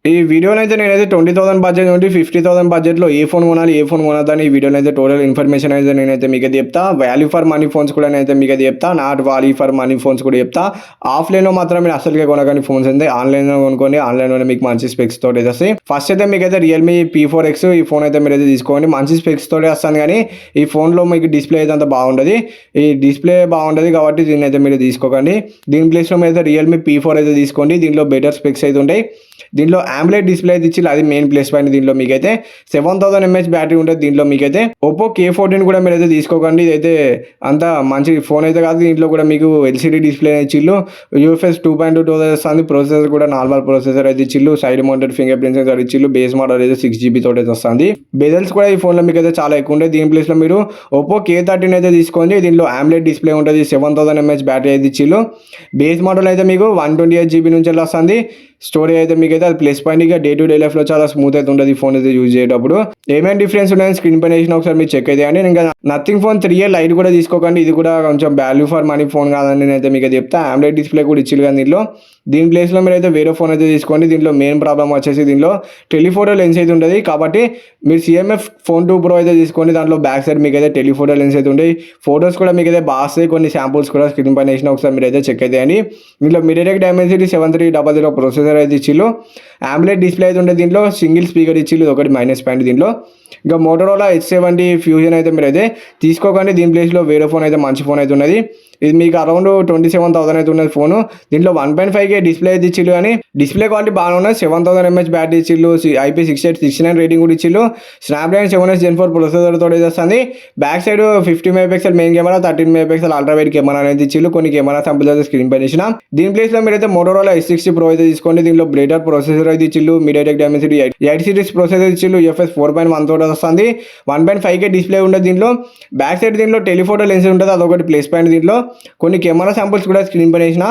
ఈ వీడియోలో అయితే నేనైతే 20,000 బడ్జెట్ నుండి 50,000 బడ్జెట్‌లో ఏ ఫోన్ కొనాలి, ఏ ఫోన్ కొనొద్దని ఈ వీడియోలో అయితే టోటల్ ఇన్ఫర్మేషన్ అయితే నేనైతే మీకైతే చెప్తా. వాల్యూ ఫర్ మనీ ఫోన్స్ కూడా నేనైతే మీకైతే చెప్తా. Not value for money phones కూడా చెప్తా. ఆఫ్‌లైన్‌లో మాత్రం మీరు అస్సలుకే కొనకండి ఫోన్స్ అయితే. ఆన్‌లైన్‌లో కొనుక్కోండి. ఆన్‌లైన్‌లోనే మీకు మంచి స్పెక్స్ తోటి అయితే వస్తాయి. ఫస్ట్ అయితే మీకైతే రియల్‌మీ P4X ఈ ఫోన్ అయితే మీరైతే తీసుకోండి. మంచి స్పెక్స్ తోటి వస్తాను కానీ ఈ ఫోన్‌లో మీకు డిస్‌ప్లే అయితే అంత బాగుండదు. ఈ డిస్‌ప్లే బాగుండదు కాబట్టి దీన్నైతే మీరు తీసుకోకండి. దీని ప్లేస్‌లో మీరైతే రియల్‌మీ P4 అయితే తీసుకోండి. దీంట్లో బెటర్ స్పెక్స్ అయితే ఉంటాయి. దీంట్లో AMOLED డిస్ప్లే అయితే ఇచ్చి అది మెయిన్ ప్లస్ పాయింట్. దీంట్లో మీకైతే 7000 mAh బ్యాటరీ ఉంటుంది. దీంట్లో మీకైతే Oppo K14 కూడా మీరైతే తీసుకోకండి. ఇదైతే అంత మంచి ఫోన్ అయితే కాదు. దీంట్లో కూడా మీకు LCD డిస్ప్లే ఇచ్చిల్లు, UFS 2.2 వస్తుంది. ప్రాసెసర్ కూడా నార్మల్ ప్రాసెసర్ అయితే ఇచ్చిల్లు, side mounted fingerprint sensor ఇచ్చిల్లు. బేస్ మోడల్ అయితే 6GB తోటి అయితే వస్తుంది. బెజల్స్ కూడా ఈ ఫోన్లో మీకు అయితే చాలా ఎక్కువ ఉంటాయి. దీని ప్లేస్లో మీరు Oppo K13 అయితే తీసుకోండి. దీంట్లో AMOLED డిస్ప్లే ఉంటుంది. 7000 mAh బ్యాటరీ అయితే ఇచ్చిల్లు. బేస్ మోడల్ అయితే మీకు 128GB నుంచి వస్తుంది. స్టోరేజ్ అయితే మీకు అయితే అది ప్లస్ పాయింట్. ఇక డే టు డే లైఫ్లో చాలా స్మూత్ అయితే ఉంటుంది ఈ ఫోన్ అయితే యూజ్ చేసేటప్పుడు. ఏమేమి డిఫరెన్స్ ఉన్నాయని స్క్రీన్ పైన వేసిన ఒకసారి మీరు చెక్ అయితే అండి. ఇంకా నథింగ్ ఫోన్ 3A లైట్ కూడా తీసుకోకండి. ఇది కూడా కొంచెం వాల్యూ ఫర్ మనీ ఫోన్ కాదని నేనైతే మీకు చెప్తా. AMOLED డిస్ప్లే కూడా ఇచ్చిల్లు కానీ దీని ప్లేస్లో మీరు అయితే వేరే ఫోన్ అయితే తీసుకోండి. దీంట్లో మెయిన్ ప్రాబ్లమ్ వచ్చేసి దీంట్లో టెలిఫోటో లెన్స్ అయితే ఉంటుంది. కాబట్టి మీరు CMF Phone 2 Pro అయితే తీసుకోండి. దాంట్లో బ్యాక్ సైడ్ మీకు అయితే టెలిఫోటో లెన్స్ అయితే ఉంటాయి. ఫోటోస్ కూడా మీకు అయితే బాగా వస్తాయి. కొన్ని శాంపుల్స్ కూడా స్క్రీన్ పైన వేసిన ఒకసారి మీరు అయితే చెక్ అయితే అండి. దీంట్లో MediaTek Dimensity 7300 ప్రొసెసర్ అయితే ఇచ్చిల్లు. AMOLED డిస్ప్లే అయితే ఉంటుంది. దీంట్లో సింగిల్ స్పీకర్ ఇచ్చిల్లు, ఒకటి మైనస్ పాయింట్ దీంట్లో. ఇంకా Motorola H70 Fusion అయితే మీరు అయితే తీసుకోకండి. దీని ప్లేస్లో వేరే ఫోన్ అయితే మంచి ఫోన్ అయితే ఉన్నది. ఇది మీకు అరౌండ్ 27,000 అయితే ఉన్నది ఫోను. దీంట్లో 1.5K డిస్ప్లే అయితే ఇచ్చిల్లు కానీ డిస్ప్లే క్వాలిటీ బాగానే ఉన్నది. 7000 mAh బ్యాటరీ ఇచ్చిల్లు, IP6869 రేటింగ్ కూడా ఇచ్చిల్లు. Snapdragon 7S Gen 4 ప్రొసెసర్ తోటి వస్తుంది. Back side 50 MP main camera, 13 MP ultra wide camera అనేది ఇచ్చిల్లు. కొన్ని కెమెరా శాంపుల్స్ అయితే స్క్రీన్ పైన ఇచ్చిన. దీని ప్లేస్లో మీరైతే Motorola H60 Pro అయితే తీసుకోండి. దీంట్లో బ్రేటర్ ప్రొసెసర్ అయితే ఇచ్చిల్లు. MediaTek Dimensity 8 సిరీస్ ప్రొసెసర్ ఇచ్చిల్లు. UFS 4.1 తోటి వస్తుంది. 1.5K డిస్ప్లే ఉంటుంది. దీంట్లో బ్యాక్ సైడ్ దీంట్లో టెలిఫోటో లెన్స్ ఉంటుంది, అదొకటి ప్లస్ పాయింట్. దీంట్లో కొన్ని కెమెరా శాంపుల్స్ కూడా స్క్రీన్ పైన వేసిన.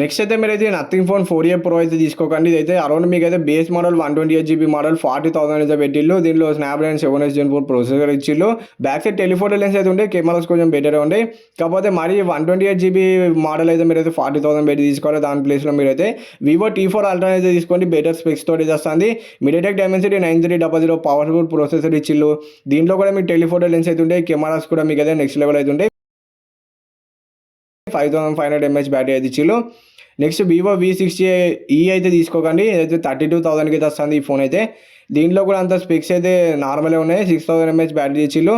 నెక్స్ట్ అయితే మీరైతే నథింగ్ ఫోన్ 4A Pro అయితే తీసుకోకండి. ఇదైతే అరౌండ్ మీకు అయితే బేస్ మోడల్ 128GB మోడల్ 40,000 అయితే పెట్టిల్లు. దీనిలో Snapdragon 7S Gen 4 ప్రొసెసర్ ఇచ్చిల్లు. బ్యాక్ సైడ్ టెలిఫోటో లెన్స్ అయితే ఉంటాయి. కెమెరాస్ కొంచెం బెటర్ ఉంటాయి. కాకపోతే మరి 128GB మోడల్ అయితే మీరైతే 40,000 పెట్టి తీసుకోవాలి. దాని ప్లేస్లో మీరైతే Vivo T4 Ultra అయితే తీసుకోండి. బెటర్ స్పెక్స్ తోటి వస్తుంది. MediaTek Dimensity 9300 పవర్ఫుల్ ప్రొసెసర్ ఇచ్చిల్లు. దీంట్లో కూడా మీకు టెలిఫోటో లెన్స్ అయితే ఉంటాయి. కెమెరాస్ కూడా మీకు అయితే నెక్స్ట్ లెవెల్ అయితే ఉంటాయి. 5500 mAh బ్యాటరీ అయితే ఇచ్చిల్లు. నెక్స్ట్ Vivo V60e అయితే తీసుకోకండి. ఇదైతే 32,000కి అయితే వస్తుంది ఈ ఫోన్ అయితే. దీంట్లో కూడా అంత స్పెక్స్ అయితే నార్మలే ఉన్నాయి. 6000 mAh బ్యాటరీ ఇచ్చిల్లు.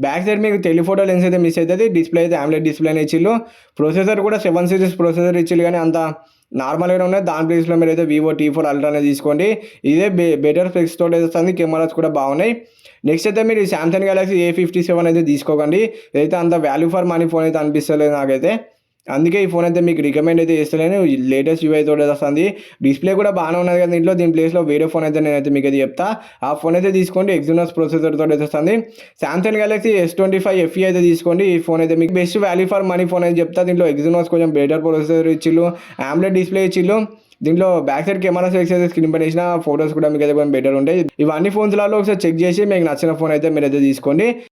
బ్యాక్ సైడ్ మీకు టెలిఫోటో లెన్స్ అయితే మిస్ అవుతుంది. డిస్ప్లే అయితే AMOLED డిస్ప్లేనే ఇచ్చిల్లు. ప్రొసెసర్ కూడా 7 సిరీస్ ప్రొసెసర్ ఇచ్చిల్లు కానీ అంత నార్మల్గానే ఉన్నాయి. దాని ప్లేస్లో మీరు అయితే Vivo T4 Ultra అనేది తీసుకోండి. ఇదే బెటర్ స్పెక్స్ తోటి వస్తుంది. కెమెరాస్ కూడా బాగున్నాయి. నెక్స్ట్ అయితే మీరు Samsung Galaxy A57 అయితే తీసుకోకండి. ఇదైతే అంత వాల్యూ ఫర్ మనీ ఫోన్ అయితే అనిపిస్తలేదు నాకైతే. అందుకే ఈ ఫోన్ అయితే మీకు రికమెండ్ అయితే చేస్తలేను. లేటెస్ట్ UI తోటి వస్తుంది. డిస్ప్లే కూడా బాగానే ఉన్నది కదా దీంట్లో. దీని ప్లేస్లో వేరే ఫోన్ అయితే నేనైతే మీకు అయితే చెప్తా. ఆ ఫోన్ అయితే తీసుకోండి. Exynos ప్రొసెసర్ తోటి అయితే వస్తుంది. Samsung Galaxy S25 FE అయితే తీసుకోండి. ఈ ఫోన్ అయితే మీకు best value for money phone అయితే చెప్తా. దీంట్లో Exynos కొంచెం బెటర్ ప్రొసెసర్ ఇచ్చిల్లు, AMOLED డిస్ప్లే ఇచ్చిల్లు. దీంట్లో బ్యాక్ సైడ్ కెమెరా సెక్స్ అయితే స్క్రీన్ పైన వేసిన ఫోటోస్ కూడా మీకు అయితే కొంచెం బెటర్ ఉంటాయి. ఇవన్నీ ఫోన్స్లలో ఒకసారి చెక్ చేసి మీకు నచ్చిన ఫోన్ అయితే మీరు అయితే తీసుకోండి.